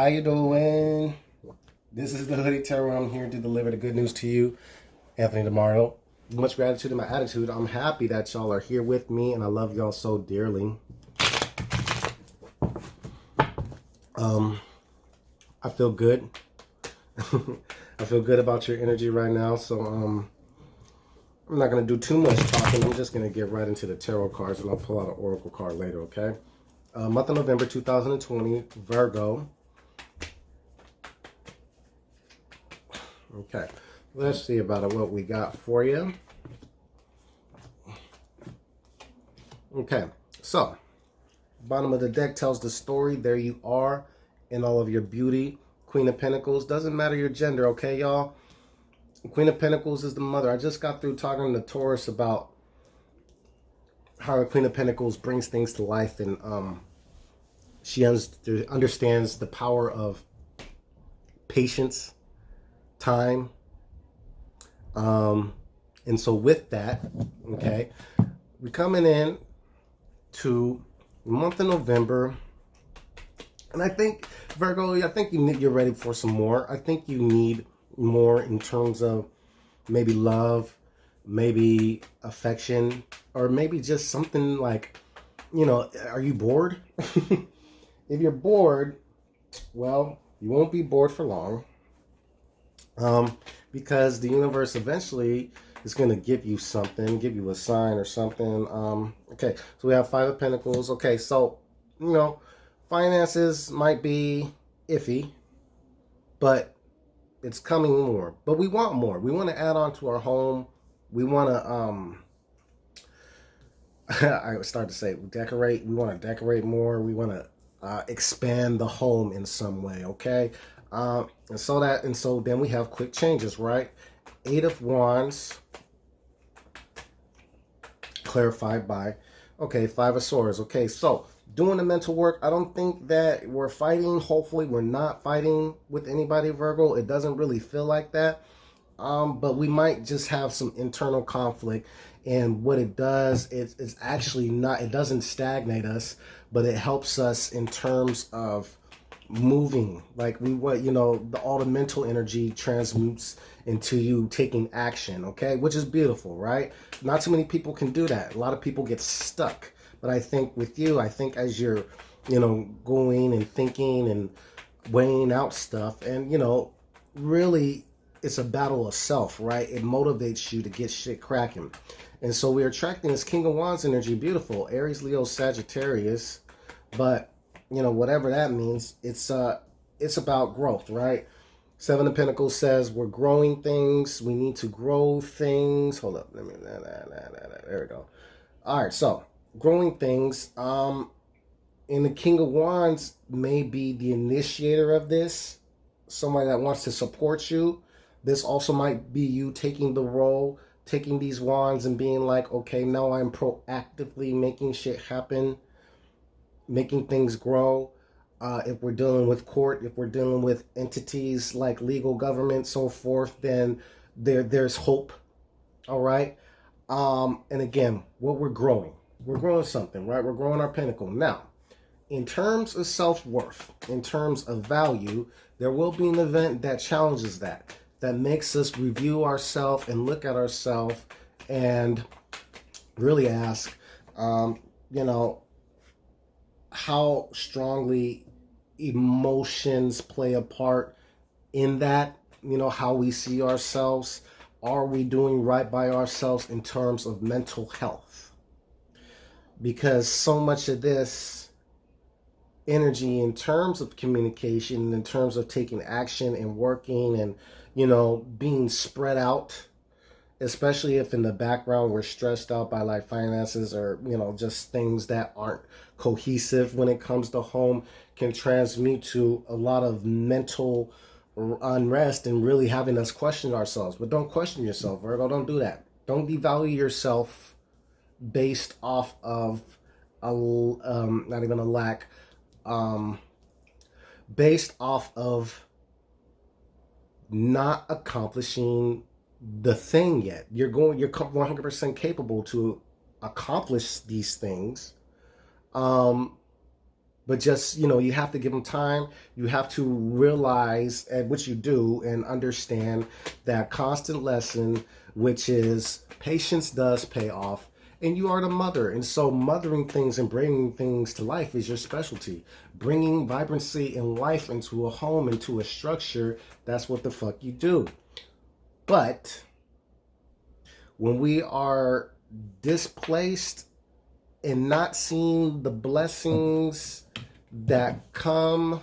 How you doing? This is the Hoodie Terror. I'm here to deliver the good news to you, Anthony Tomorrow. Much gratitude in my attitude. I'm happy that y'all are here with me, and I love y'all so dearly. I feel good. I feel good about your energy right now. So I'm not gonna do too much talking. I'm just gonna get right into the tarot cards, and I'll pull out an oracle card later. Okay. Month of November 2020, Virgo. Okay, let's see about it, what we got for you. Okay, so bottom of the deck tells the story. There you are in all of your beauty. Queen of Pentacles. Doesn't matter your gender, okay, y'all? Queen of Pentacles is the mother. I just got through talking to Taurus about how the Queen of Pentacles brings things to life, and she understands the power of patience, time. And so with that, okay, we're coming in to the month of November. And I think, Virgo, I think you're ready for some more. I think you need more in terms of maybe love, maybe affection, or maybe just something like, are you bored? If you're bored, well, you won't be bored for long. Because the universe eventually is going to give you something, give you a sign or something. Okay, so we have Five of Pentacles. Okay, so, finances might be iffy, but it's coming more. But we want more. We want to add on to our home. We want to, I start to say decorate. We want to decorate more. We want to expand the home in some way, okay? And so then we have quick changes, right? Eight of Wands, clarified by, okay, Five of Swords. Okay, so doing the mental work, I don't think that we're fighting. Hopefully we're not fighting with anybody, Virgo. It doesn't really feel like that. But we might just have some internal conflict. And what it does, it's actually not, it doesn't stagnate us, but it helps us in terms of moving. Like all the mental energy transmutes into you taking action, okay? Which is beautiful, right? Not too many people can do that. A lot of people get stuck. But I think with you, I think as you're, going and thinking and weighing out stuff and, really it's a battle of self, right? It motivates you to get shit cracking. And so we're attracting this King of Wands energy, beautiful, Aries, Leo, Sagittarius. But, whatever that means, it's about growth, right? Seven of Pentacles says we're growing things. We need to grow things. Hold up. There we go. All right, so growing things. And the King of Wands may be the initiator of this. Somebody that wants to support you. This also might be you taking the role, taking these wands and being like, okay, now I'm proactively making shit happen, making things grow. If we're dealing with court, if we're dealing with entities like legal government, so forth, then there's hope. All right. And again, what we're growing something, right? We're growing our pinnacle. Now, in terms of self-worth, in terms of value, there will be an event that challenges that makes us review ourselves and look at ourselves and really ask, how strongly emotions play a part in that, how we see ourselves. Are we doing right by ourselves in terms of mental health? Because so much of this energy in terms of communication, in terms of taking action and working and, being spread out, especially if in the background we're stressed out by like finances or, just things that aren't cohesive when it comes to home, can transmute to a lot of mental unrest and really having us question ourselves. But don't question yourself, Virgo. Don't do that. Don't devalue yourself based off of not even a lack, based off of not accomplishing the thing yet. You're 100% capable to accomplish these things. But But just, you have to give them time. You have to realize, and which you do, and understand that constant lesson, which is patience does pay off. And you are the mother. And so mothering things and bringing things to life is your specialty. Bringing vibrancy and life into a home, into a structure, that's what the fuck you do. But when we are displaced and not seeing the blessings that come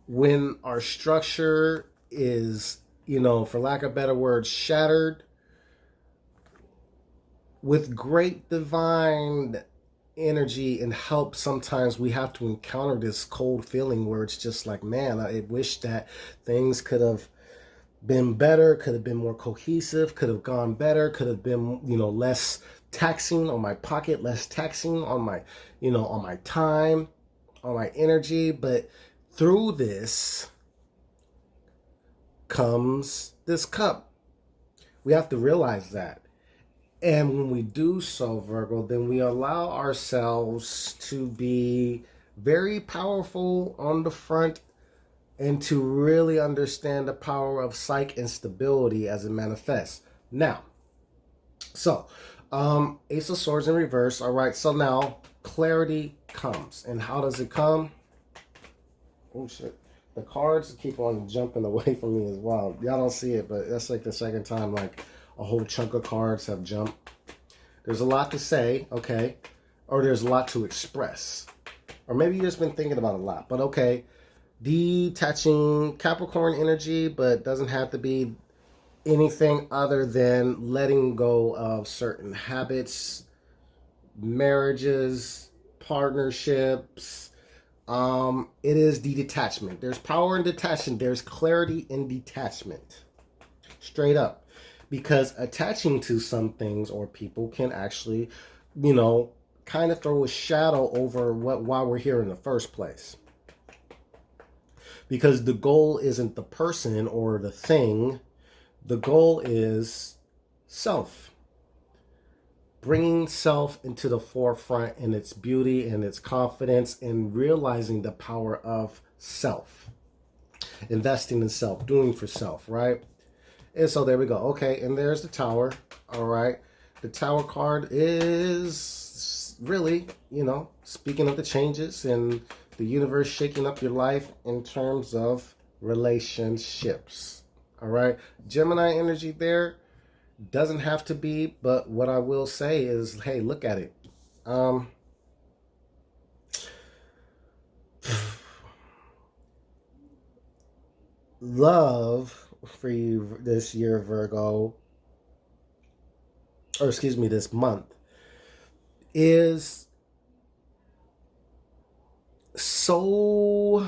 when our structure is, for lack of better words, shattered, with great divine energy and help, sometimes we have to encounter this cold feeling where it's just like, man, I wish that things could have been better, could have been more cohesive, could have gone better, could have been, less taxing on my pocket, less taxing on my, on my time, on my energy. But through this comes this cup. We have to realize that. And when we do so, Virgo, then we allow ourselves to be very powerful on the front and to really understand the power of psych and stability as it manifests. Now, so, Ace of Swords in reverse. All right, so now clarity comes. And how does it come? Oh, shit. The cards keep on jumping away from me as well. Y'all don't see it, but that's like the second time, like, a whole chunk of cards have jumped. There's a lot to say, okay? Or there's a lot to express. Or maybe you've just been thinking about a lot, but okay. Detaching Capricorn energy, but doesn't have to be anything other than letting go of certain habits, marriages, partnerships. It is the detachment. There's power in detachment. There's clarity in detachment. Straight up. Because attaching to some things or people can actually, kind of throw a shadow over why we're here in the first place. Because the goal isn't the person or the thing. The goal is self. Bringing self into the forefront in its beauty and its confidence, and realizing the power of self. Investing in self, doing for self, right? And so there we go. Okay, and there's the Tower. All right. The Tower card is really, speaking of the changes and the universe shaking up your life in terms of relationships. All right. Gemini energy there doesn't have to be, but what I will say is, hey, look at it. Love for you this year, Virgo, or excuse me, this month, is so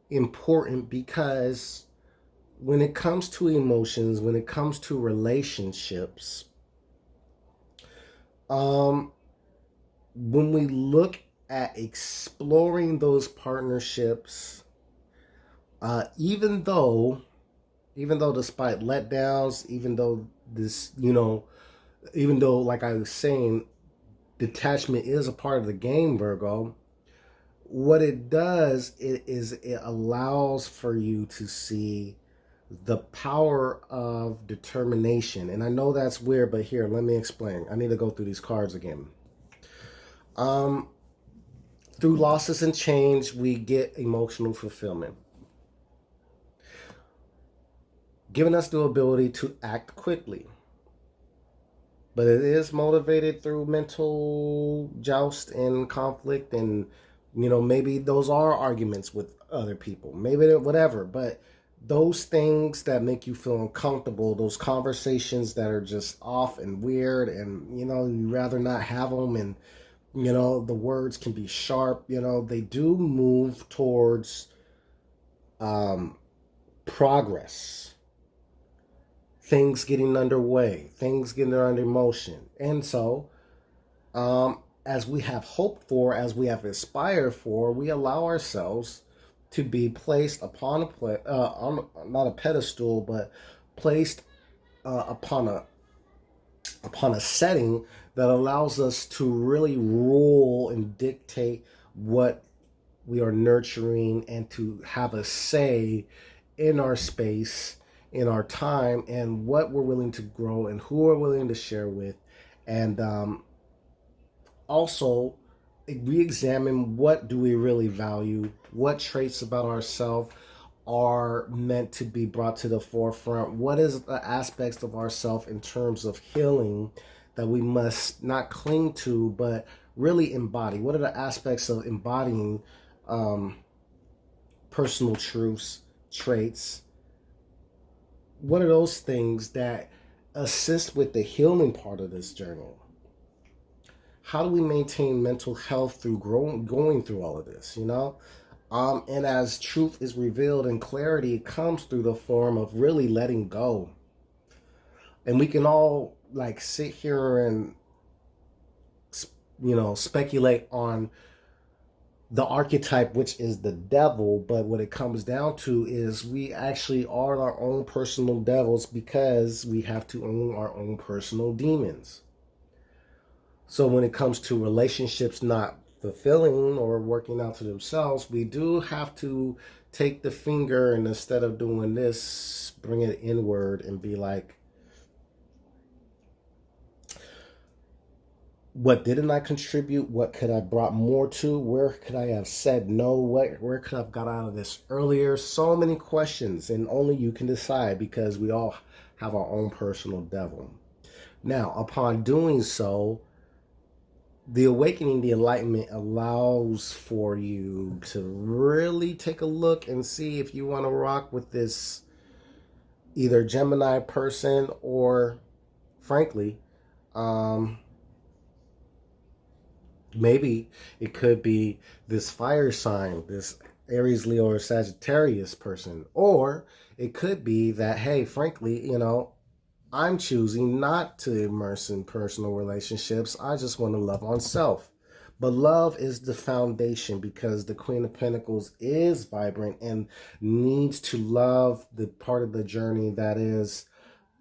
important, because when it comes to emotions, when it comes to relationships, when we look at exploring those partnerships, even though despite letdowns, even though this, even though, like I was saying, detachment is a part of the game, Virgo, what it does is it allows for you to see the power of determination. And I know that's weird, but here, let me explain. I need to go through these cards again. Through losses and change, we get emotional fulfillment, giving us the ability to act quickly. But it is motivated through mental joust and conflict, and maybe those are arguments with other people, maybe whatever. But those things that make you feel uncomfortable, those conversations that are just off and weird, and you'd rather not have them, and the words can be sharp, they do move towards progress, things getting underway, things getting under motion. And so as we have hoped for, as we have aspired for, we allow ourselves to be placed upon on not a pedestal, but placed upon a setting that allows us to really rule and dictate what we are nurturing and to have a say in our space, in our time, and what we're willing to grow and who we're willing to share with. And also, re-examine what do we really value, what traits about ourselves are meant to be brought to the forefront, what is the aspects of ourselves in terms of healing that we must not cling to but really embody. What are the aspects of embodying um, personal truths, traits? What are those things that assist with the healing part of this journey? How do we maintain mental health through going through all of this, you know? And as truth is revealed and clarity comes through the form of really letting go. And we can all like sit here and, speculate on the archetype, which is the devil. But what it comes down to is we actually are our own personal devils because we have to own our own personal demons. So when it comes to relationships not fulfilling or working out to themselves, we do have to take the finger and instead of doing this, bring it inward and be like, what didn't I contribute? What could I brought more to? Where could I have said no? Where could I have got out of this earlier? So many questions, and only you can decide because we all have our own personal devil. Now, upon doing so, the awakening, the enlightenment allows for you to really take a look and see if you want to rock with this either Gemini person or, frankly, um, maybe it could be this fire sign, this Aries, Leo, or Sagittarius person. Or it could be that, hey, frankly, I'm choosing not to immerse in personal relationships. I just want to love on self. But love is the foundation because the Queen of Pentacles is vibrant and needs to love the part of the journey that is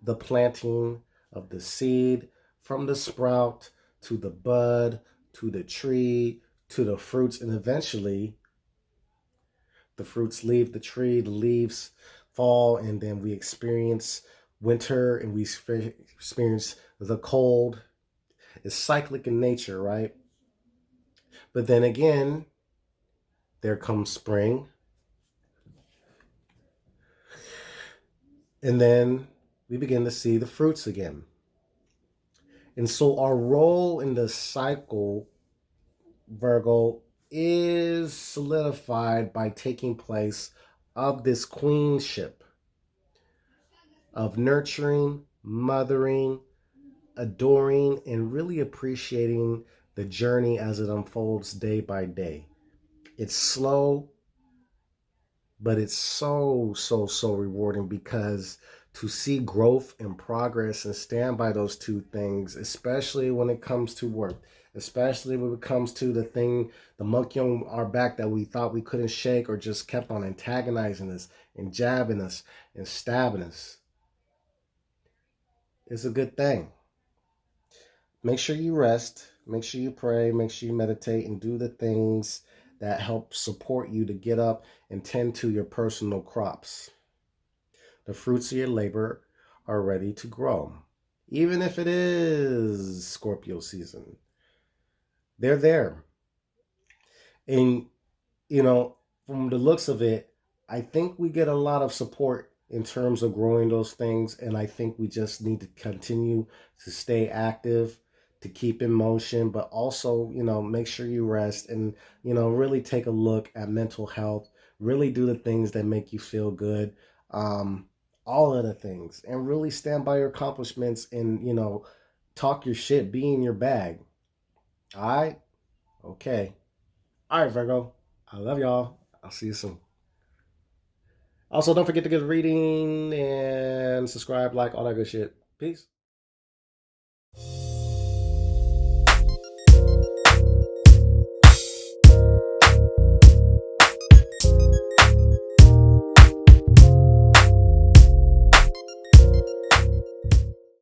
the planting of the seed from the sprout to the bud to the tree to the fruits, and eventually the fruits leave the tree, the leaves fall, and then we experience winter and we experience the cold. It's cyclic in nature, right? But then again, there comes spring, and then we begin to see the fruits again. And so our role in the cycle, Virgo, is solidified by taking place of this queenship of nurturing, mothering, adoring, and really appreciating the journey as it unfolds day by day. It's slow, but it's so, so, so rewarding because to see growth and progress and stand by those two things, especially when it comes to work, especially when it comes to the monkey on our back that we thought we couldn't shake or just kept on antagonizing us and jabbing us and stabbing us, it's a good thing. Make sure you rest, make sure you pray, make sure you meditate and do the things that help support you to get up and tend to your personal crops. The fruits of your labor are ready to grow. Even if it is Scorpio season, they're there. And, you know, from the looks of it, I think we get a lot of support in terms of growing those things. And I think we just need to continue to stay active, to keep in motion, but also, make sure you rest and, really take a look at mental health, really do the things that make you feel good. All of the things, and really stand by your accomplishments and, talk your shit, be in your bag. All right. Okay. All right, Virgo. I love y'all. I'll see you soon. Also, don't forget to get a reading and subscribe, like, all that good shit. Peace.